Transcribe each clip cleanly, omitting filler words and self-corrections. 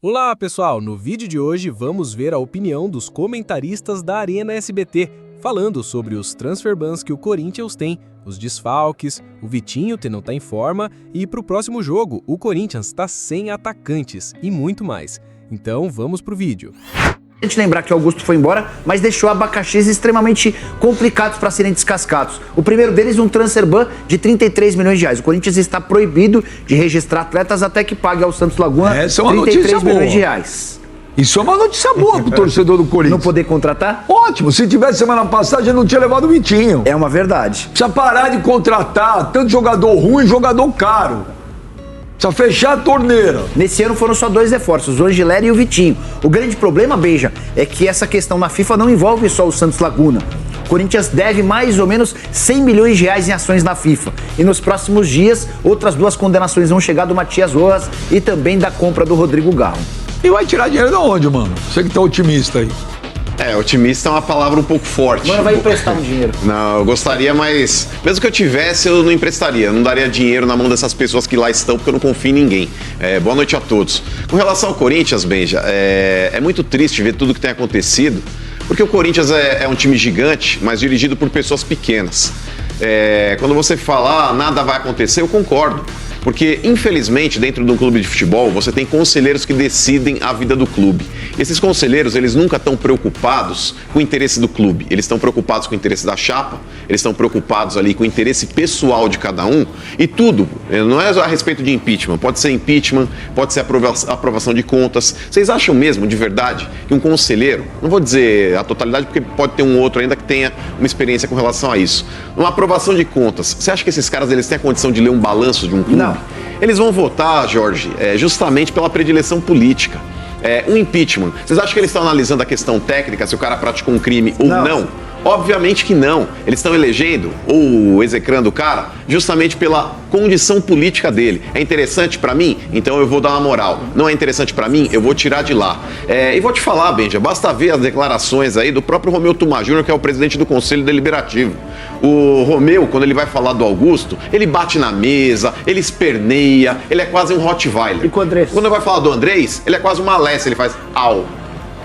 Olá pessoal, no vídeo de hoje vamos ver a opinião dos comentaristas da Arena SBT, falando sobre os transfer bans que o Corinthians tem, os desfalques, o Vitinho não tá em forma e para o próximo jogo o Corinthians está sem atacantes e muito mais. Então vamos pro vídeo. A gente lembrar que o Augusto foi embora, mas deixou abacaxis extremamente complicados para serem descascados. O primeiro deles, um transfer ban de 33 milhões de reais. O Corinthians está proibido de registrar atletas até que pague ao Santos Laguna 33 milhões de reais. Isso é uma notícia boa pro torcedor do Corinthians. Não poder contratar? Ótimo, se tivesse semana passada já não tinha levado o Vitinho. É uma verdade. Precisa parar de contratar tanto jogador ruim e jogador caro. Precisa fechar a torneira. Nesse ano foram só 2 reforços, o Angileri e o Vitinho. O grande problema, Benja, é que essa questão na FIFA não envolve só o Santos Laguna. O Corinthians deve mais ou menos 100 milhões de reais em ações na FIFA. E nos próximos dias, outras 2 condenações vão chegar do Matias Rojas e também da compra do Rodrigo Garro. E vai tirar dinheiro de onde, mano? Você que tá otimista aí. Otimista é uma palavra um pouco forte. Mano, vai emprestar um dinheiro. Não, eu gostaria, mas mesmo que eu tivesse, eu não emprestaria. Eu não daria dinheiro na mão dessas pessoas que lá estão, porque eu não confio em ninguém. Boa noite a todos. Com relação ao Corinthians, Benja, é muito triste ver tudo que tem acontecido, porque o Corinthians é um time gigante, mas dirigido por pessoas pequenas. Quando você fala, nada vai acontecer, eu concordo. Porque, infelizmente, dentro de um clube de futebol, você tem conselheiros que decidem a vida do clube. Esses conselheiros, eles nunca estão preocupados com o interesse do clube. Eles estão preocupados com o interesse da chapa, eles estão preocupados ali com o interesse pessoal de cada um. E tudo, não é a respeito de impeachment. Pode ser impeachment, pode ser aprovação de contas. Vocês acham mesmo, de verdade, que um conselheiro, não vou dizer a totalidade, porque pode ter um outro ainda que tenha uma experiência com relação a isso. Uma aprovação de contas, você acha que esses caras eles têm a condição de ler um balanço de um clube? Não. Eles vão votar, Jorge, justamente pela predileção política. Um impeachment. Vocês acham que eles estão analisando a questão técnica, se o cara praticou um crime ou não? Obviamente que não. Eles estão elegendo ou execrando o cara justamente pela condição política dele. É interessante pra mim? Então eu vou dar uma moral. Não é interessante pra mim? Eu vou tirar de lá. E vou te falar, Benja, basta ver as declarações aí do próprio Romeu Tuma Júnior, que é o presidente do Conselho Deliberativo. O Romeu, quando ele vai falar do Augusto, ele bate na mesa, ele esperneia, ele é quase um Rottweiler. E com o Andrés? Quando ele vai falar do Andrés, ele é quase uma Alessia, ele faz au,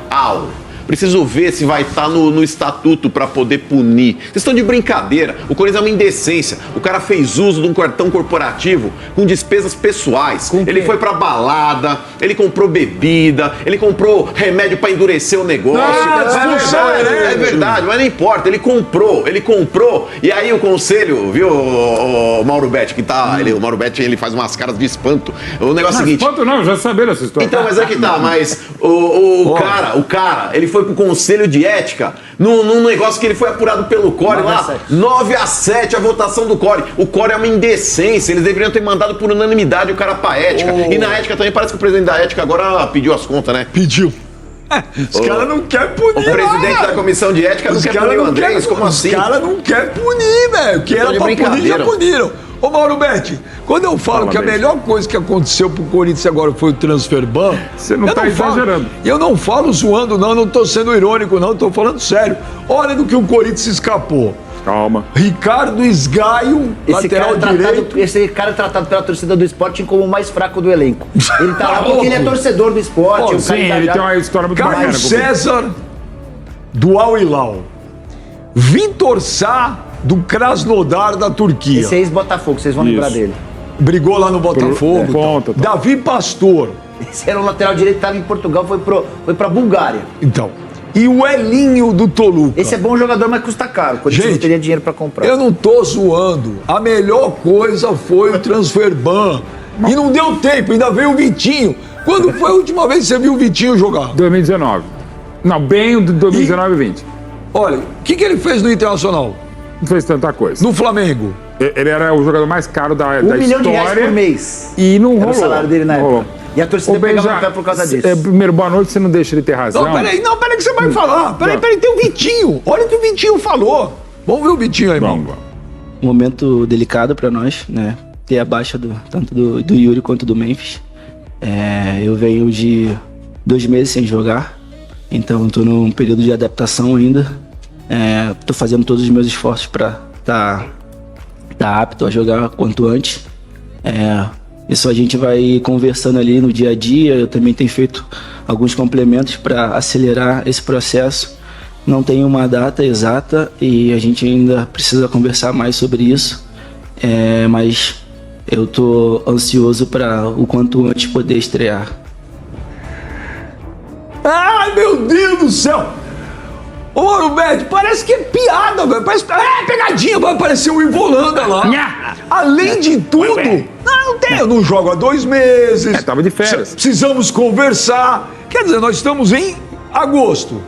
au. Preciso ver se vai estar no estatuto para poder punir. Vocês estão de brincadeira. O Corinthians é uma indecência. O cara fez uso de um cartão corporativo com despesas pessoais. Ele foi pra balada, ele comprou bebida, ele comprou remédio para endurecer o negócio. É verdade, mas não importa. Ele comprou. E aí o conselho, viu, o Mauro Betti, que tá. O Mauro Betti, ele faz umas caras de espanto. O negócio é o seguinte. Espanto não, já sabia dessa história. Então, mas é que tá, mas o cara, ele foi pro conselho de ética num negócio que ele foi apurado pelo CORE lá, 9-7 a votação do CORE. O CORE é uma indecência, eles deveriam ter mandado por unanimidade o cara pra ética. E na ética também parece que o presidente da ética agora pediu as contas, né? Pediu. Os caras não querem punir. O presidente da comissão de ética não quer punir o Andrés, como assim? Os caras não querem punir, velho. Que era pra punir, já puniram. Ô Mauro Betti, quando eu falo que a melhor coisa que aconteceu pro Corinthians agora foi o transfer ban, você não tá exagerando. Eu não falo zoando, não tô sendo irônico, não, tô falando sério. Olha do que o Corinthians escapou. Calma. Ricardo Esgaio, lateral direito. Esse cara é tratado pela torcida do Sporting como o mais fraco do elenco. Ele tá lá porque ele é torcedor do Sporting. Sim, ele tem uma história muito bacana. Carlos César, do Al Hilal. Vitor Sá, do Krasnodar, da Turquia. Esse é ex-Botafogo, vocês vão lembrar dele. Brigou lá no Botafogo. Davi Pastor. Esse era o lateral direito, estava em Portugal, foi pra Bulgária. Então. E o Elinho do Toluca. Esse é bom jogador, mas custa caro. Quando você não teria dinheiro pra comprar. Eu não tô zoando. A melhor coisa foi o transfer ban. E não deu tempo, ainda veio o Vitinho. Quando foi a última vez que você viu o Vitinho jogar? 2019. Não, bem o de 2019 e 20. Olha, o que ele fez no Internacional? Não fez tanta coisa. No Flamengo? Ele era o jogador mais caro da história. 1 milhão de reais por mês. E não rolou. Era o salário dele na época. E a torcida pegava no pé por causa disso. Primeiro, boa noite, você não deixa ele ter razão. Não, peraí que você vai falar. Peraí, tem o Vitinho. Olha o que o Vitinho falou. Vamos ver o Vitinho aí, irmão. Momento delicado pra nós, né? Ter a baixa tanto do Yuri quanto do Memphis. Eu venho de 2 meses sem jogar, então tô num período de adaptação ainda. Tô fazendo todos os meus esforços pra tá apto a jogar quanto antes. Isso a gente vai conversando ali no dia a dia. Eu também tenho feito alguns complementos para acelerar esse processo. Não tem uma data exata e a gente ainda precisa conversar mais sobre isso, mas eu tô ansioso para o quanto antes poder estrear. Ai, meu Deus do céu! Ô, Roberto, parece que é piada, velho. Parece pegadinha, vai aparecer um Ivolanda lá. Além de tudo, não tem, eu não jogo há 2 meses. Tava de férias. Precisamos conversar. Quer dizer, nós estamos em agosto.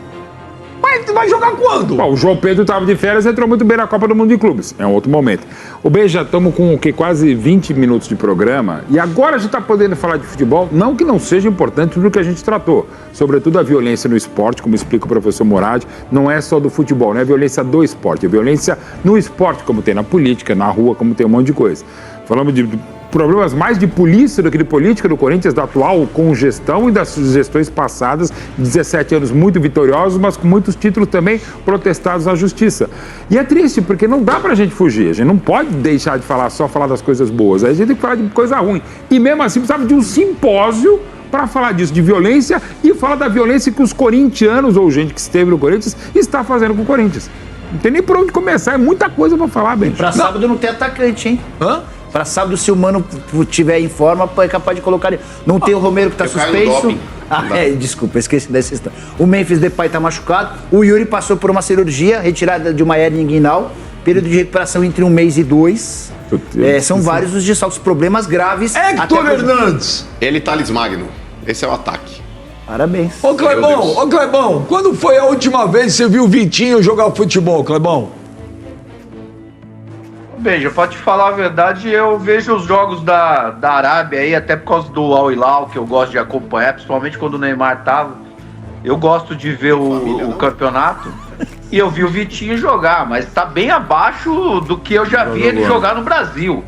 Vai jogar quando? Bom, o João Pedro estava de férias e entrou muito bem na Copa do Mundo de Clubes. É um outro momento. O Beija, estamos com o quê? Quase 20 minutos de programa. E agora a gente está podendo falar de futebol. Não que não seja importante tudo que a gente tratou. Sobretudo a violência no esporte, como explica o professor Morad. Não é só do futebol, não é violência do esporte. É violência no esporte, como tem na política, na rua, como tem um monte de coisa. Falamos de problemas mais de polícia do que de política do Corinthians, da atual congestão e das gestões passadas, 17 anos muito vitoriosos, mas com muitos títulos também protestados na justiça. E é triste, porque não dá pra gente fugir, a gente não pode deixar de falar, só falar das coisas boas, a gente tem que falar de coisa ruim. E mesmo assim precisava de um simpósio para falar disso, de violência, e falar da violência que os corintianos, ou gente que esteve no Corinthians, está fazendo com o Corinthians. Não tem nem por onde começar, é muita coisa pra falar, bem. Pra sábado não tem atacante, hein? Hã? Pra sábado, se o Mano tiver em forma, é capaz de colocar ele. Não tem o Romero que tá eu caio no suspenso. doping. Desculpa, esqueci dessa história. O Memphis Depay tá machucado. O Yuri passou por uma cirurgia, retirada de uma hérnia inguinal. Período de recuperação entre 1 mês e 2. São vários os desfalques, problemas graves. Hector Hernandes. Ele, Thales Magno. Esse é o ataque. Parabéns. Ô, Clebão, quando foi a última vez que você viu o Vitinho jogar futebol, Clebão? Veja, pra te falar a verdade, eu vejo os jogos da Arábia aí, até por causa do Al Hilal, que eu gosto de acompanhar, principalmente quando o Neymar tava. Eu gosto de ver o campeonato. E eu vi o Vitinho jogar, mas tá bem abaixo do que eu já vi ele jogar no Brasil.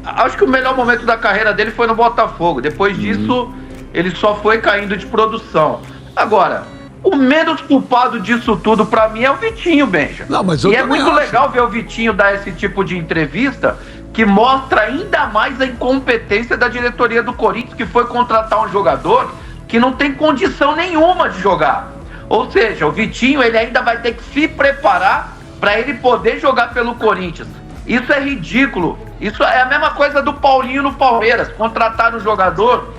Acho que o melhor momento da carreira dele foi no Botafogo. Depois disso, ele só foi caindo de produção. Agora, o menos culpado disso tudo pra mim é o Vitinho, Benja. Não, mas eu e é também muito acho. legal ver o Vitinho dar esse tipo de entrevista que mostra ainda mais a incompetência da diretoria do Corinthians, que foi contratar um jogador que não tem condição nenhuma de jogar. Ou seja, o Vitinho ele ainda vai ter que se preparar para ele poder jogar pelo Corinthians. Isso é ridículo. Isso é a mesma coisa do Paulinho no Palmeiras. Contratar um jogador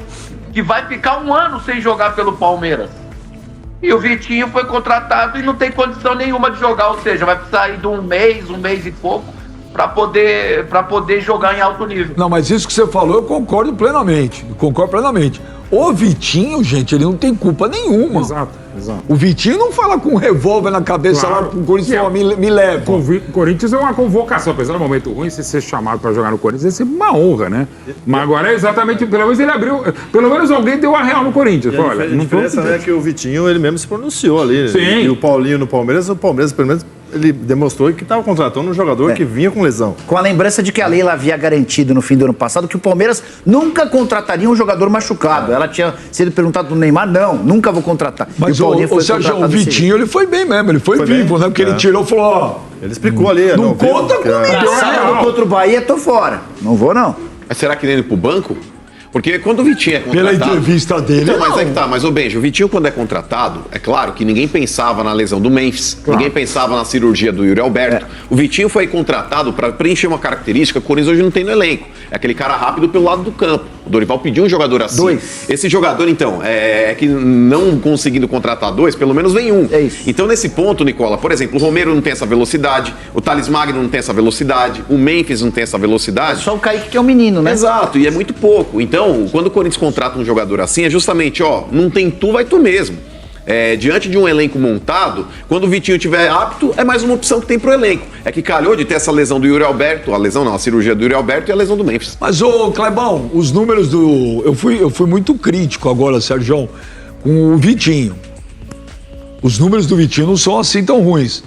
que vai ficar 1 ano sem jogar pelo Palmeiras. E o Vitinho foi contratado e não tem condição nenhuma de jogar, ou seja, vai precisar ir de 1 mês e pouco, para poder jogar em alto nível. Não, mas isso que você falou, eu concordo plenamente. O Vitinho, gente, ele não tem culpa nenhuma. Exato. O Vitinho não fala com um revólver na cabeça lá pro Corinthians e fala, me leva. O Corinthians é uma convocação, apesar do momento ruim, se ser chamado para jogar no Corinthians é sempre uma honra, né? Mas agora é exatamente, pelo menos ele abriu, pelo menos alguém deu a real no Corinthians. Olha, a diferença é que o Vitinho, ele mesmo se pronunciou ali. Sim. E o Paulinho no Palmeiras, pelo menos, ele demonstrou que estava contratando um jogador que vinha com lesão. Com a lembrança de que a Leila havia garantido no fim do ano passado que o Palmeiras nunca contrataria um jogador machucado. Ela tinha sido perguntada do Neymar, nunca vou contratar. Mas e o Paulinho foi Sérgio, o contratado esse Vitinho, ele foi bem mesmo, ele foi vivo, bem. né? Porque ele tirou e falou, ó... Ele explicou ali. Não conta comigo. Pra sábado contra o Bahia, tô fora. Não vou, não. Mas será que ele pro banco? Porque quando o Vitinho é contratado... Pela entrevista dele, Então, mas não. é que tá, mas o Benjo, o Vitinho quando é contratado, é claro que ninguém pensava na lesão do Memphis, ninguém pensava na cirurgia do Yuri Alberto. O Vitinho foi contratado para preencher uma característica que o Corinthians hoje não tem no elenco. É aquele cara rápido pelo lado do campo. O Dorival pediu um jogador assim. 2. Esse jogador, então, é que não conseguindo contratar 2, pelo menos vem 1. É isso. Então, nesse ponto, Nicola, por exemplo, o Romero não tem essa velocidade, o Thales Magno não tem essa velocidade, o Memphis não tem essa velocidade. Só o Kaique que é o menino, né? Exato, e é muito pouco. Então, quando o Corinthians contrata um jogador assim, é justamente, ó, não tem tu, vai tu mesmo. Diante de um elenco montado, quando o Vitinho estiver apto, é mais uma opção que tem pro elenco. É que calhou de ter essa lesão do Yuri Alberto, a cirurgia do Yuri Alberto e a lesão do Memphis. Mas, ô, Clebão, os números do... Eu fui muito crítico agora, Sérgio, com o Vitinho. Os números do Vitinho não são assim tão ruins.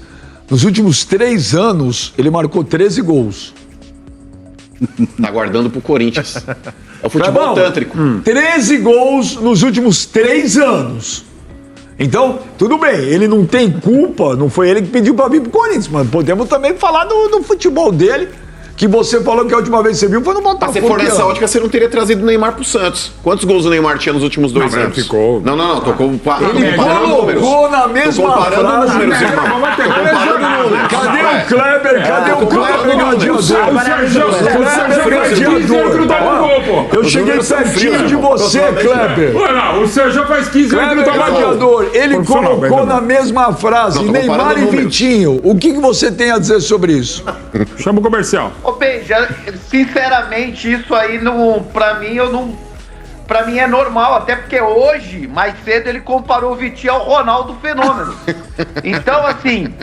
Nos últimos 3 anos, ele marcou 13 gols. Tá guardando pro Corinthians. É o futebol Clebão, tântrico. 13 gols nos últimos 3 anos. Então, tudo bem, ele não tem culpa, não foi ele que pediu pra vir pro Corinthians, mas podemos também falar do futebol dele. que você falou que a última vez que você viu foi no Mas Botafogo. se for nessa que ano? ótica, você não teria trazido o Neymar pro Santos. Quantos gols o Neymar tinha nos últimos 2 Não, mas anos? ficou- Não, tô comparando Ele colocou na mesma Tô comparando frase. números, Não, irmão. vamos ter Tô comparando números. Cadê Ué. o Kleber? Cadê o Kleber, gladiador? O Sérgio faz 15 anos que não toma gol, pô. Eu cheguei pertinho de você, Kleber. Pô, não, o Sérgio faz 15 anos que não Kleber toma gol. gladiador, ele Profissional, colocou Kleber. na mesma frase Não, tô Neymar comparando e números. Vitinho. O que você tem a dizer sobre isso? Chama o comercial. Ô, Beija, sinceramente, isso aí não, pra mim, pra mim é normal, até porque hoje, mais cedo, ele comparou o Vitinho ao Ronaldo Fenômeno. Então, assim,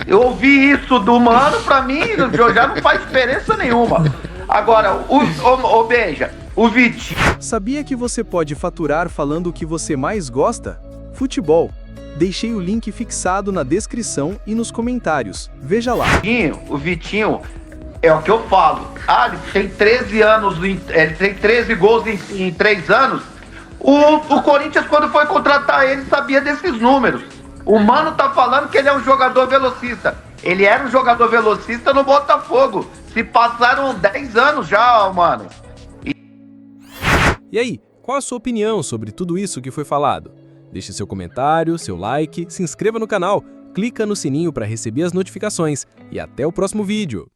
eu ouvi isso do Mano, pra mim, já não faz diferença nenhuma. Agora, ô Beija, o Vitinho... Sabia que você pode faturar falando o que você mais gosta? Futebol. Deixei o link fixado na descrição e nos comentários. Veja lá. O Vitinho, é o que eu falo. Ah, ele tem 13 anos, ele tem 13 gols em 3 anos. O Corinthians, quando foi contratar ele, sabia desses números. O Mano tá falando que ele é um jogador velocista. Ele era um jogador velocista no Botafogo. Se passaram 10 anos já, mano. E aí, qual a sua opinião sobre tudo isso que foi falado? Deixe seu comentário, seu like, se inscreva no canal, clica no sininho para receber as notificações e até o próximo vídeo.